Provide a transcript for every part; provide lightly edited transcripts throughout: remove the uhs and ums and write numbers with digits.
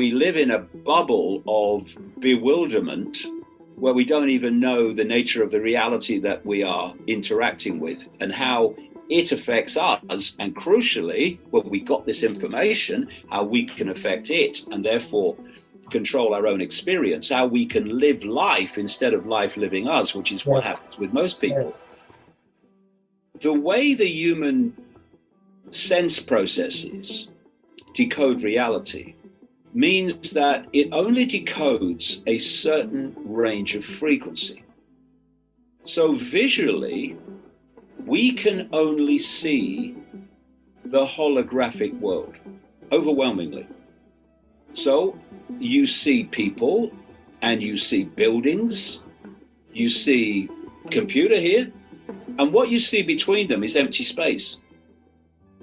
we live in a bubble of bewilderment where we don't even know the nature of the reality that we are interacting with and how it affects us, and crucially, when we got this information, how we can affect it and therefore control our own experience, how we can live life instead of life living us, which is what happens with most people. Yes. The way the human sense processes decode reality means that it only decodes a certain range of frequency. So visually, we can only see the holographic world, overwhelmingly. So you see people and you see buildings, you see computer here, and what you see between them is empty space.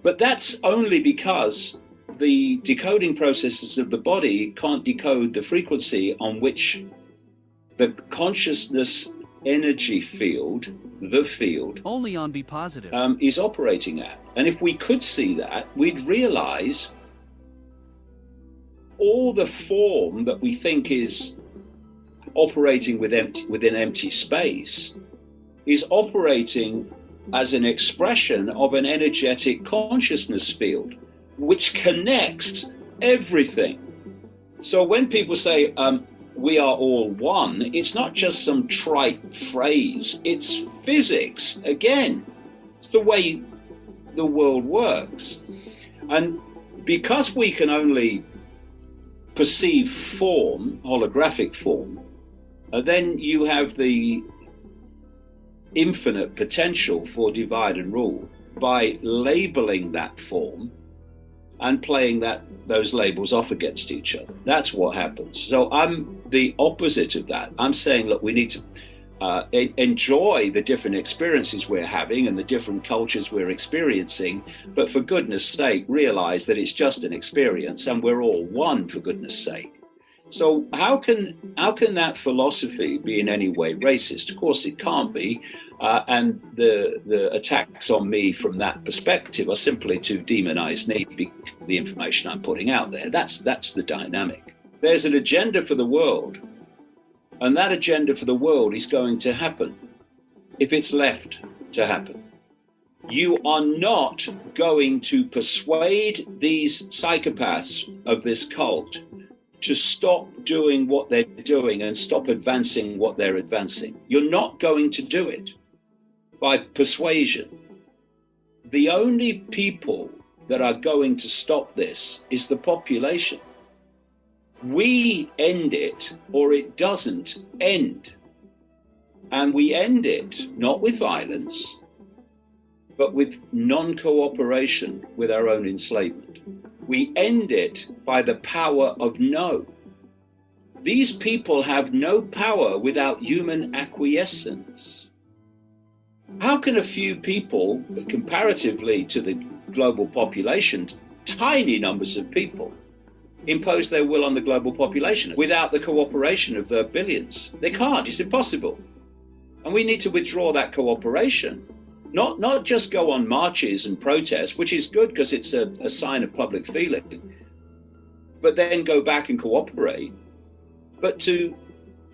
But that's only because the decoding processes of the body can't decode the frequency on which the consciousness energy field, the field, only on Be Positive, is operating at. And if we could see that, we'd realize all the form that we think is operating within empty space is operating as an expression of an energetic consciousness field, which connects everything. So when people say, we are all one, it's not just some trite phrase, it's physics. Again, it's the way the world works. And because we can only perceive form, holographic form, then you have the infinite potential for divide and rule by labeling that form and playing those labels off against each other. That's what happens. So I'm the opposite of that. I'm saying, look, we need to enjoy the different experiences we're having and the different cultures we're experiencing, but for goodness sake, realize that it's just an experience and we're all one, for goodness sake. So how can that philosophy be in any way racist? Of course it can't be. And the attacks on me from that perspective are simply to demonize me because of the information I'm putting out there. That's the dynamic. There's an agenda for the world, and that agenda for the world is going to happen if it's left to happen. You are not going to persuade these psychopaths of this cult to stop doing what they're doing and stop advancing what they're advancing. You're not going to do it by persuasion. The only people that are going to stop this is the population. We end it or it doesn't end. And we end it not with violence, but with non-cooperation with our own enslavement. We end it by the power of no. These people have no power without human acquiescence. How can a few people, comparatively to the global population, tiny numbers of people, impose their will on the global population without the cooperation of the billions? They can't, it's impossible. And we need to withdraw that cooperation. Not just go on marches and protests, which is good because it's a sign of public feeling, but then go back and cooperate, but to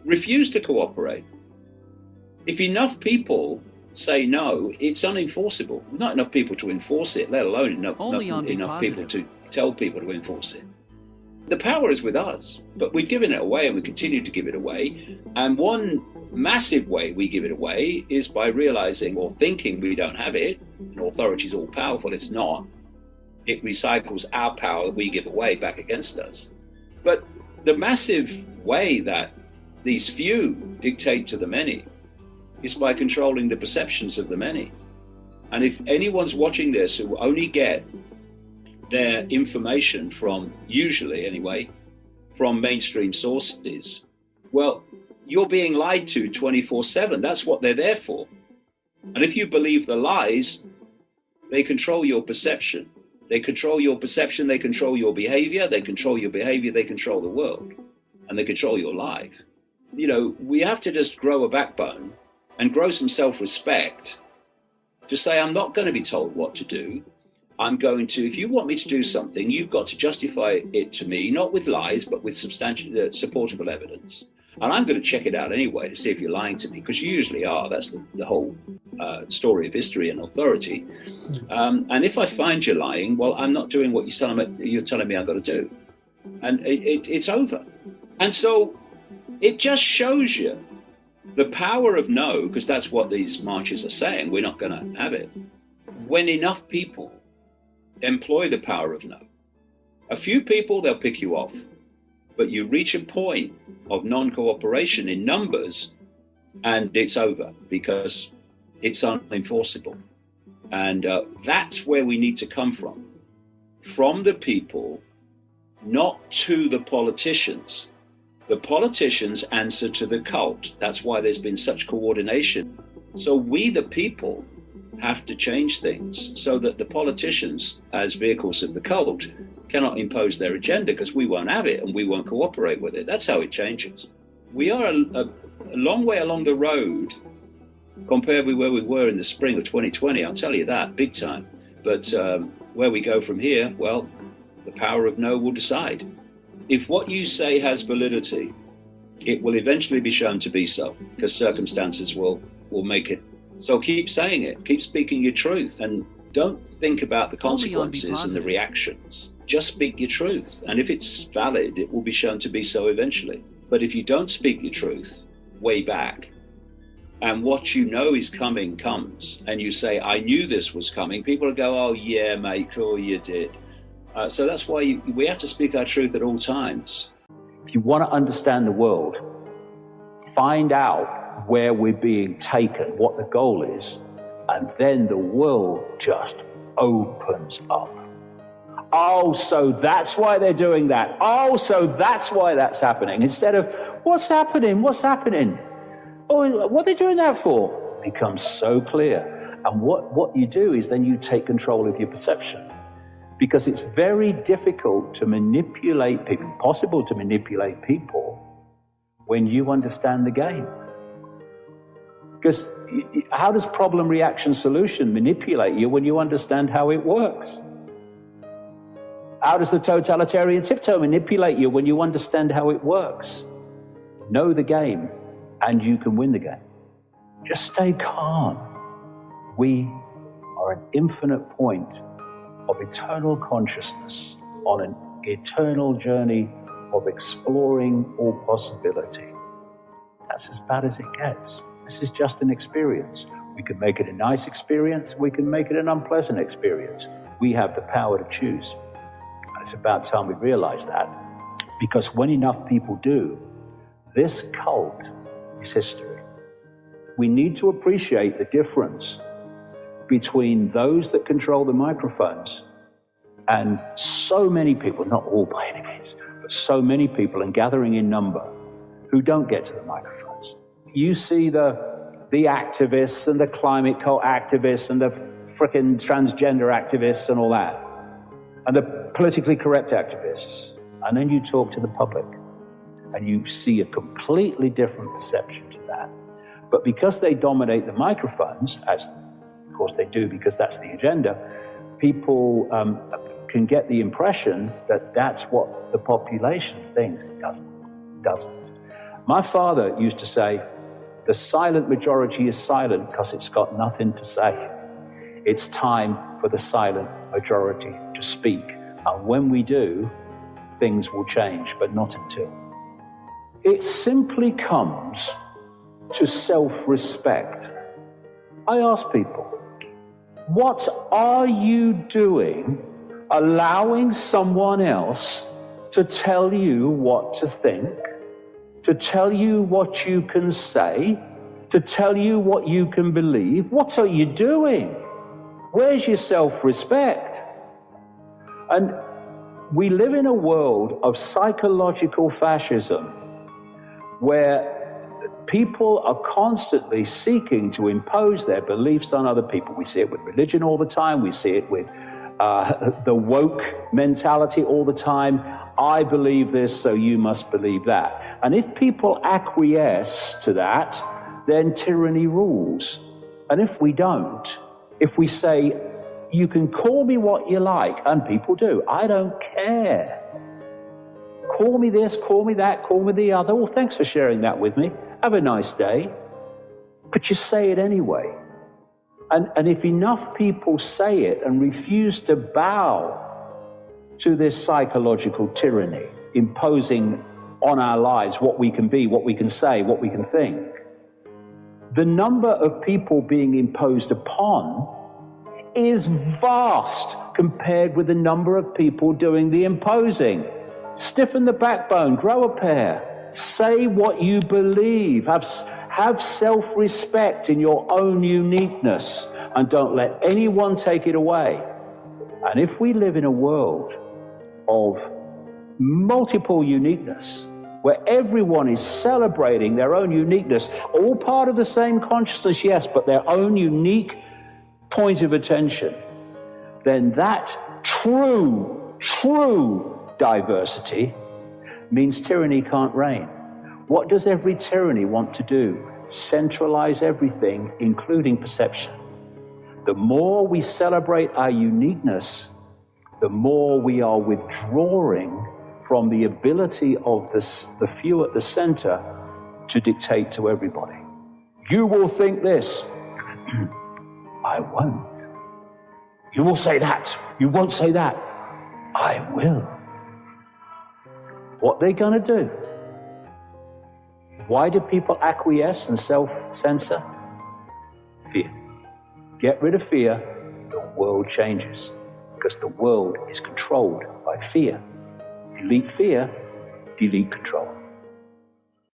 refuse to cooperate. If enough people say no, it's unenforceable. Not enough people to enforce it, let alone enough people to tell people to enforce it. The power is with us, but we've given it away and we continue to give it away. And one massive way we give it away is by realizing or thinking we don't have it. And authority is all powerful. It's not. It recycles our power that we give away back against us. But the massive way that these few dictate to the many is by controlling the perceptions of the many. And if anyone's watching this who only get their information from, usually anyway, from mainstream sources, well, you're being lied to 24/7. That's what they're there for. And if you believe the lies, they control your perception. They control your perception, they control your behavior, they control your behavior, they control the world, and they control your life. You know, we have to just grow a backbone and grow some self-respect to say, I'm not going to be told what to do. I'm going to, if you want me to do something, you've got to justify it to me, not with lies, but with substantial, supportable evidence. And I'm going to check it out anyway to see if you're lying to me, because you usually are. That's the whole story of history and authority. And if I find you lying, well, I'm not doing what you're telling me I've got to do. And it's over. And so it just shows you the power of no, because that's what these marches are saying. We're not going to have it. When enough people employ the power of no, a few people, they'll pick you off. But you reach a point of non-cooperation in numbers and it's over, because it's unenforceable. And that's where we need to come from the people, not to the politicians. The politicians answer to the cult. That's why there's been such coordination. So we, the people, have to change things so that the politicians, as vehicles of the cult, cannot impose their agenda, because we won't have it and we won't cooperate with it. That's how it changes. We are a long way along the road compared with where we were in the spring of 2020. I'll tell you that, big time. But where we go from here, well, the power of no will decide. If what you say has validity, it will eventually be shown to be so, because circumstances will make it. So keep saying it, keep speaking your truth, and don't think about the consequences and the reactions. Just speak your truth. And if it's valid, it will be shown to be so eventually. But if you don't speak your truth way back, and what you know is coming comes, and you say, I knew this was coming, people will go, oh yeah, mate, sure you did. So that's why we have to speak our truth at all times. If you want to understand the world, find out where we're being taken, what the goal is, and then the world just opens up. Oh, so that's why they're doing that. Oh, so that's why that's happening. Instead of, what's happening? What's happening? Oh, what are they doing that for? It becomes so clear. And what you do is then you take control of your perception. Because it's very difficult to manipulate people, impossible to manipulate people when you understand the game. Because how does problem, reaction, solution manipulate you when you understand how it works? How does the totalitarian tiptoe manipulate you when you understand how it works? Know the game and you can win the game. Just stay calm. We are an infinite point of eternal consciousness on an eternal journey of exploring all possibility. That's as bad as it gets. This is just an experience. We can make it a nice experience, we can make it an unpleasant experience. We have the power to choose. And it's about time we realize that, because when enough people do, this cult is history. We need to appreciate the difference between those that control the microphones and so many people, not all by any means, but so many people and gathering in number who don't get to the microphones. You see the activists and the climate cult activists and the frickin' transgender activists and all that, and the politically correct activists, and then you talk to the public and you see a completely different perception to that. But because they dominate the microphones, as of course they do because that's the agenda, people can get the impression that that's what the population thinks. It doesn't. My father used to say, the silent majority is silent because it's got nothing to say. It's time for the silent majority to speak. And when we do, things will change, but not until. It simply comes to self-respect. I ask people, what are you doing allowing someone else to tell you what to think, to tell you what you can say, to tell you what you can believe? What are you doing? Where's your self-respect? And we live in a world of psychological fascism where people are constantly seeking to impose their beliefs on other people. We see it with religion all the time. We see it with the woke mentality all the time. I believe this, so you must believe that. And if people acquiesce to that, then tyranny rules. And if we don't, if we say, You can call me what you like, and people do. I don't care. Call me this, call me that, call me the other. Well, thanks for sharing that with me. Have a nice day. But you say it anyway. And if enough people say it and refuse to bow to this psychological tyranny, imposing on our lives what we can be, what we can say, what we can think, the number of people being imposed upon is vast compared with the number of people doing the imposing. Stiffen the backbone, grow a pair, say what you believe, have self-respect in your own uniqueness, and don't let anyone take it away. And if we live in a world of multiple uniqueness, where everyone is celebrating their own uniqueness, all part of the same consciousness, yes, but their own unique point of attention, then that true diversity means tyranny can't reign. What does every tyranny want to do? Centralize everything, including perception. The more we celebrate our uniqueness, the more we are withdrawing from the ability of the few at the center to dictate to everybody. You will think this. I won't. You will say that. You won't say that. I will. What are they going to do? Why do people acquiesce and self-censor? Fear. Get rid of fear, the world changes. Because the world is controlled by fear. Delete fear, delete control.